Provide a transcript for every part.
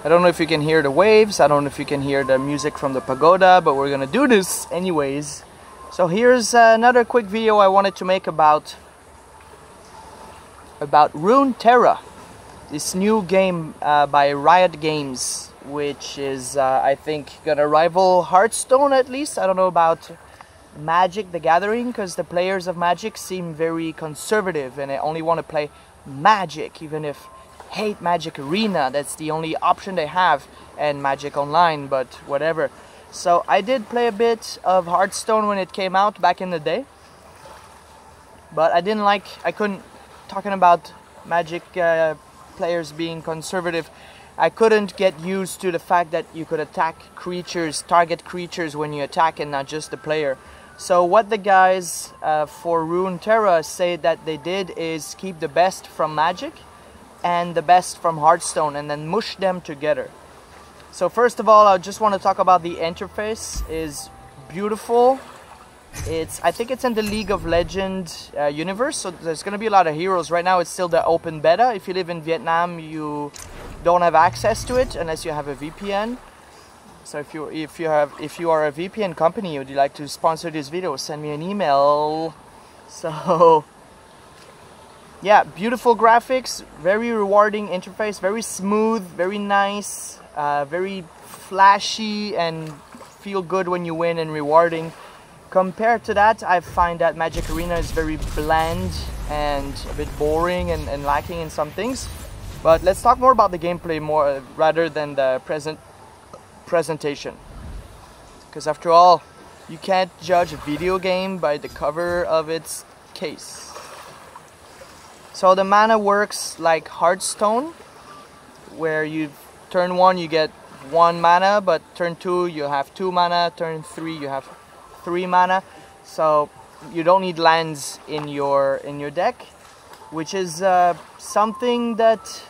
I don't know if you can hear the waves, I don't know if you can hear the music from the pagoda, but we're gonna do this anyways. So here's another quick video I wanted to make about Runeterra, this new game by Riot Games, which is I think gonna rival Hearthstone at least. I don't know about Magic the Gathering, because the players of Magic seem very conservative and they only want to play Magic, even if hate Magic Arena, that's the only option they have, and Magic Online, but whatever. So I did play a bit of Hearthstone when it came out back in the day, but I couldn't, talking about Magic players being conservative, I couldn't get used to the fact that you could attack creatures, target creatures when you attack and not just the player. So what the guys for Runeterra say that they did is keep the best from Magic and the best from Hearthstone and then mush them together. So first of all, I just want to talk about the interface. Is beautiful. I think it's in the League of Legends universe, so there's going to be a lot of heroes. Right now it's still the open beta. If you live in Vietnam, you don't have access to it unless you have a VPN. So if you are a VPN company, would you like to sponsor this video, send me an email. So yeah, beautiful graphics, very rewarding interface, very smooth, very nice, very flashy and feel good when you win and rewarding. Compared to that, I find that Magic Arena is very bland and a bit boring and lacking in some things. But let's talk more about the gameplay more rather than the presentation, because after all, you can't judge a video game by the cover of its case. So the mana works like Hearthstone, where you turn 1 you get 1 mana, but turn 2 you have 2 mana, turn 3 you have 3 mana. So you don't need lands in your deck, which is something that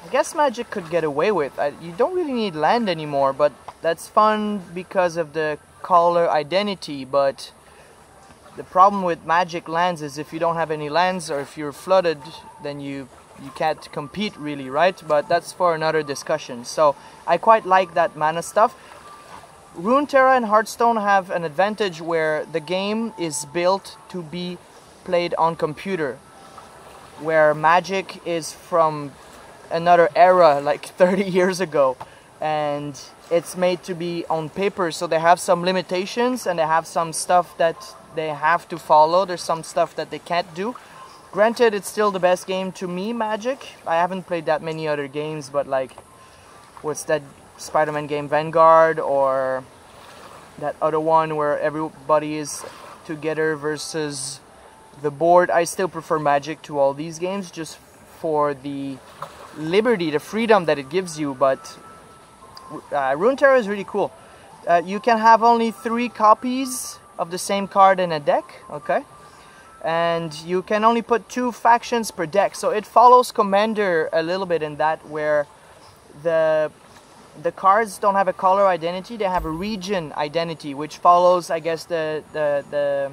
I guess Magic could get away with. You don't really need land anymore, but that's fun because of the color identity. But the problem with Magic lands is if you don't have any lands, or if you're flooded, then you can't compete really, right? But that's for another discussion. So I quite like that mana stuff. Runeterra and Hearthstone have an advantage where the game is built to be played on computer, where Magic is from another era, like 30 years ago, and it's made to be on paper, so they have some limitations and they have some stuff that they have to follow. There's some stuff that they can't do. Granted, it's still the best game to me, Magic. I haven't played that many other games, but like, what's that Spider-Man game, Vanguard, or that other one where everybody is together versus the board. I still prefer Magic to all these games, just for the liberty, the freedom that it gives you. But Runeterra is really cool. You can have only 3 copies of the same card in a deck, okay? And you can only put 2 factions per deck. So it follows Commander a little bit in that, where the cards don't have a color identity, they have a region identity, which follows, I guess, the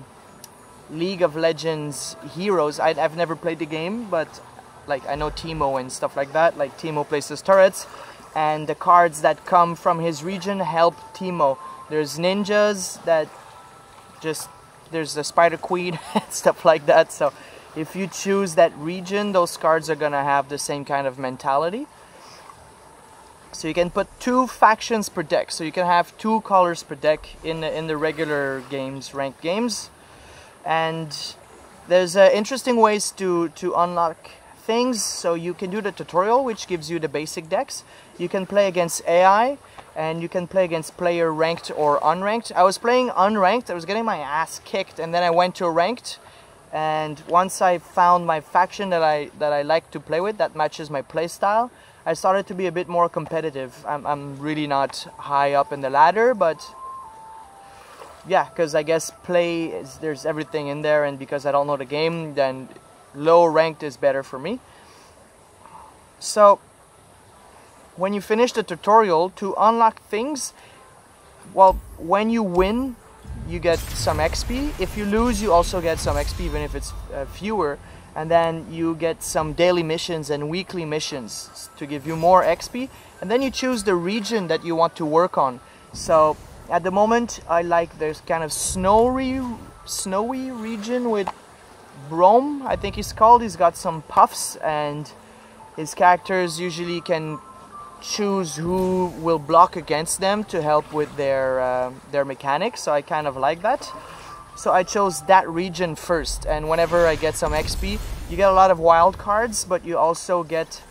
League of Legends heroes. I've never played the game, but like I know Teemo and stuff like that. Like Teemo places turrets, and the cards that come from his region help Teemo. There's ninjas that there's the Spider Queen and stuff like that. So if you choose that region, those cards are gonna have the same kind of mentality. So you can put 2 factions per deck. So you can have 2 colors per deck in the regular games, ranked games. And there's interesting ways to unlock things. So you can do the tutorial, which gives you the basic decks. You can play against AI, and you can play against player ranked or unranked. I was playing unranked, I was getting my ass kicked, and then I went to ranked. And once I found my faction that I like to play with, that matches my play style, I started to be a bit more competitive. I'm really not high up in the ladder, but yeah, because I guess there's everything in there, and because I don't know the game, then low ranked is better for me. So when you finish the tutorial, to unlock things, well, when you win, you get some XP. If you lose, you also get some XP, even if it's fewer. and then you get some daily missions and weekly missions to give you more XP, and then you choose the region that you want to work on. So at the moment I like this kind of snowy region with Brome, I think he's called. He's got some puffs, and his characters usually can choose who will block against them to help with their mechanics, so I kind of like that. So I chose that region first, and whenever I get some XP, you get a lot of wild cards, but you also get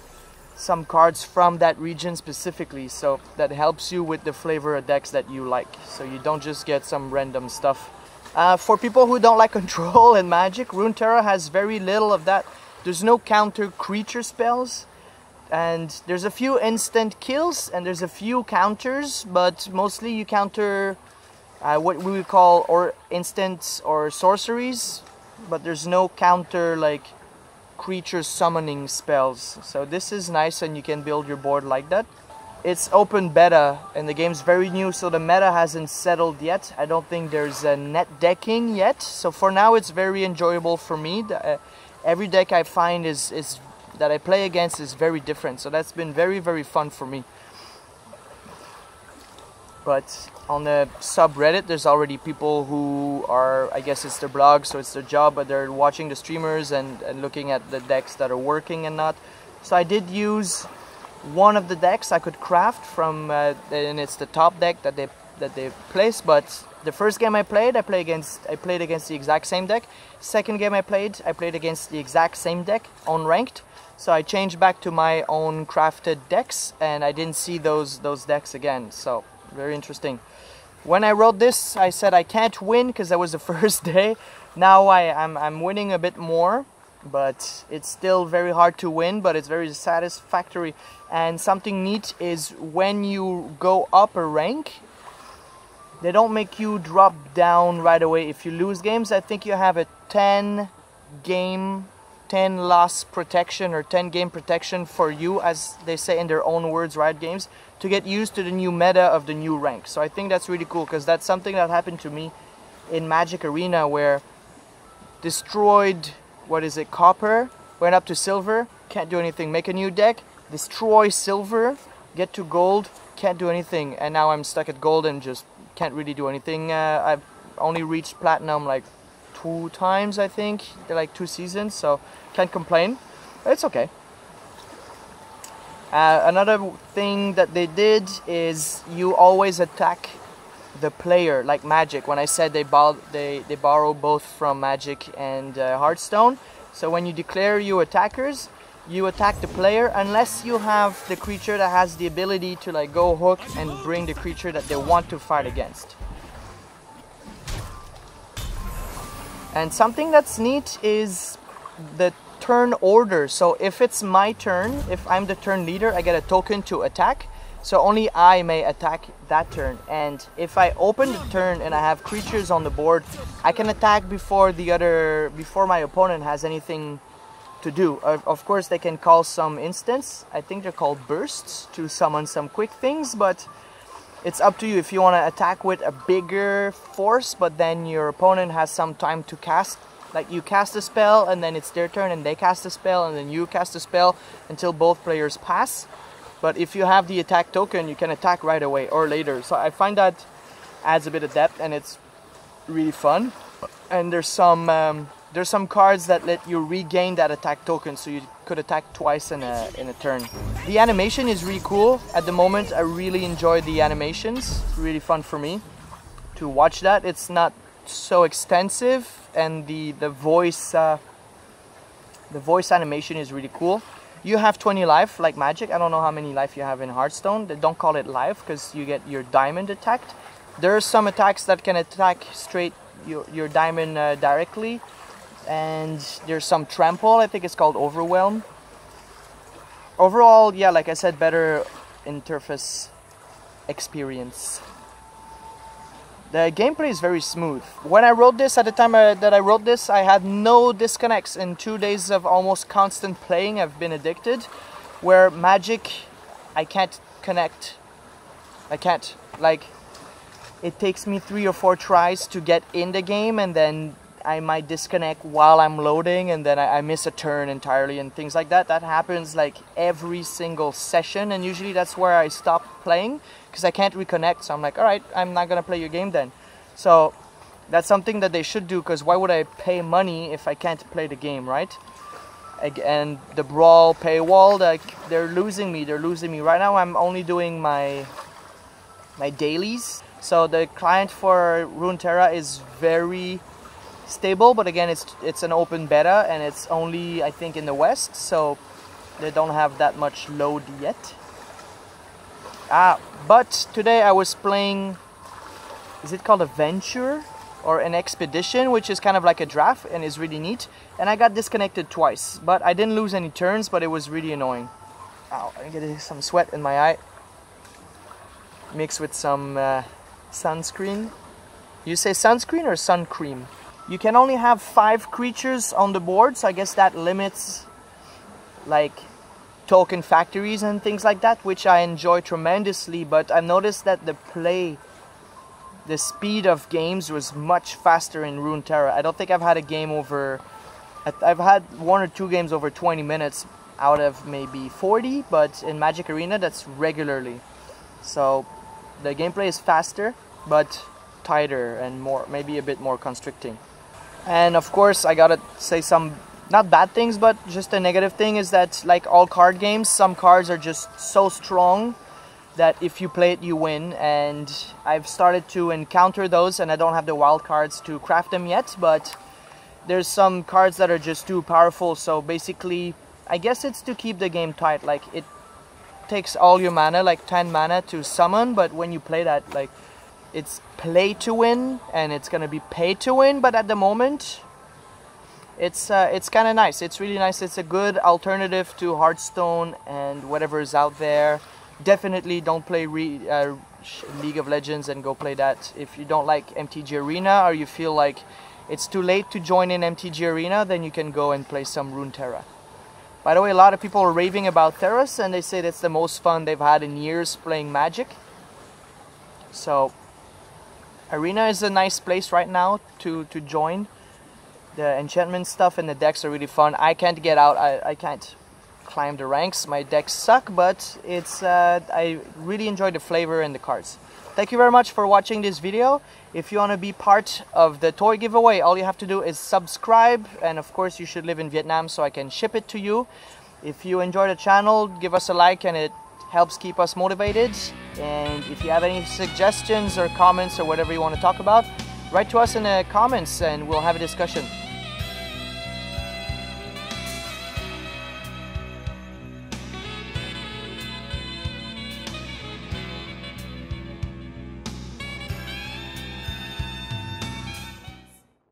some cards from that region specifically, so that helps you with the flavor of decks that you like, so you don't just get some random stuff. For people who don't like control and magic, Runeterra has very little of that. There's no counter creature spells, and there's a few instant kills and there's a few counters, but mostly you counter what we would call instants or sorceries, but there's no counter like creature summoning spells. So this is nice, and you can build your board like that. It's open beta and the game's very new, so the meta hasn't settled yet. I don't think there's a net decking yet, so for now it's very enjoyable for me. Every deck I find that I play against is very different, so that's been very fun for me. But on the subreddit, there's already people who are, I guess it's their blog, so it's their job, but they're watching the streamers and looking at the decks that are working and not. So I did use one of the decks I could craft from, and it's the top deck that they placed. But the first game I played against the exact same deck. Second game I played against the exact same deck on ranked. So I changed back to my own crafted decks, and I didn't see those decks again. So very interesting. When I wrote this, I said I can't win because that was the first day. Now I'm winning a bit more, but it's still very hard to win, but it's very satisfactory. And something neat is when you go up a rank, they don't make you drop down right away if you lose games. I think you have a 10 loss protection or 10 game protection for you, as they say in their own words, Riot Games, to get used to the new meta of the new rank. So I think that's really cool, because that's something that happened to me in Magic Arena, where destroyed, what is it, copper, went up to silver, can't do anything, make a new deck, destroy silver, get to gold, can't do anything, and now I'm stuck at gold and just can't really do anything. I've only reached platinum like 2 times, I think, like 2 seasons, so can't complain. It's okay. Another thing that they did is you always attack the player, like Magic. When I said they borrow both from Magic and Hearthstone, so when you declare you attackers, you attack the player unless you have the creature that has the ability to like go hook and bring the creature that they want to fight against. And something that's neat is the turn order. So if it's my turn, if I'm the turn leader, I get a token to attack. So only I may attack that turn. And if I open the turn and I have creatures on the board, I can attack before my opponent has anything to do. Of course, they can call some instants. I think they're called bursts to summon some quick things, but it's up to you if you want to attack with a bigger force, but then your opponent has some time to cast. Like you cast a spell and then it's their turn and they cast a spell and then you cast a spell until both players pass. But if you have the attack token, you can attack right away or later. So I find that adds a bit of depth and it's really fun. And there's some cards that let you regain that attack token, so you could attack twice in a turn. The animation is really cool. At the moment, I really enjoy the animations. It's really fun for me to watch that. It's not so extensive, and the voice animation is really cool. You have 20 life like Magic. I don't know how many life you have in Hearthstone. They don't call it life because you get your diamond attacked. There are some attacks that can attack straight your diamond directly, and there's some trample. I think it's called overwhelm. Overall, yeah, like I said, better interface experience. The gameplay is very smooth. When I wrote this, at the time that I wrote this, I had no disconnects. In 2 days of almost constant playing, I've been addicted. Where Magic, I can't connect. I can't. Like, it takes me 3 or 4 tries to get in the game, and then I might disconnect while I'm loading, and then I miss a turn entirely and things like that. That happens like every single session, and usually that's where I stop playing because I can't reconnect. So I'm like, all right, I'm not gonna play your game then. So that's something that they should do, because why would I pay money if I can't play the game, right? And the Brawl paywall, like, they're losing me. They're losing me. Right now I'm only doing my dailies. So the client for Runeterra is very stable, but again, it's an open beta, and it's only, I think, in the West, so they don't have that much load yet. But today I was playing, is it called a venture or an expedition, which is kind of like a draft and is really neat, and I got disconnected twice, but I didn't lose any turns, but it was really annoying. Ow, I'm getting some sweat in my eye mixed with some sunscreen. You say sunscreen or sun cream? You can only have 5 creatures on the board, so I guess that limits like token factories and things like that, which I enjoy tremendously. But I've noticed that the speed of games was much faster in Runeterra. I don't think I've had a game over, I've had 1 or 2 games over 20 minutes out of maybe 40, but in Magic Arena that's regularly. So the gameplay is faster, but tighter and more, maybe a bit more constricting. And of course, I gotta say some, not bad things, but just a negative thing is that, like all card games, some cards are just so strong that if you play it, you win. And I've started to encounter those, and I don't have the wild cards to craft them yet, but there's some cards that are just too powerful. So basically, I guess it's to keep the game tight. Like, it takes all your mana, like 10 mana to summon, but when you play that, like, it's play to win, and it's gonna be pay to win. But at the moment, it's kind of nice. It's really nice. It's a good alternative to Hearthstone and whatever is out there. Definitely don't play League of Legends and go play that. If you don't like MTG Arena, or you feel like it's too late to join in MTG Arena, then you can go and play some Runeterra. By the way, a lot of people are raving about Theros, and they say that's the most fun they've had in years playing Magic. So Arena is a nice place right now to join. The enchantment stuff and the decks are really fun. I can't get out. I can't climb the ranks. My decks suck, but it's I really enjoy the flavor and the cards. Thank you very much for watching this video. If you want to be part of the toy giveaway, all you have to do is subscribe, and of course you should live in Vietnam so I can ship it to you. If you enjoy the channel, give us a like, and it helps keep us motivated. And if you have any suggestions or comments or whatever you want to talk about, write to us in the comments and we'll have a discussion.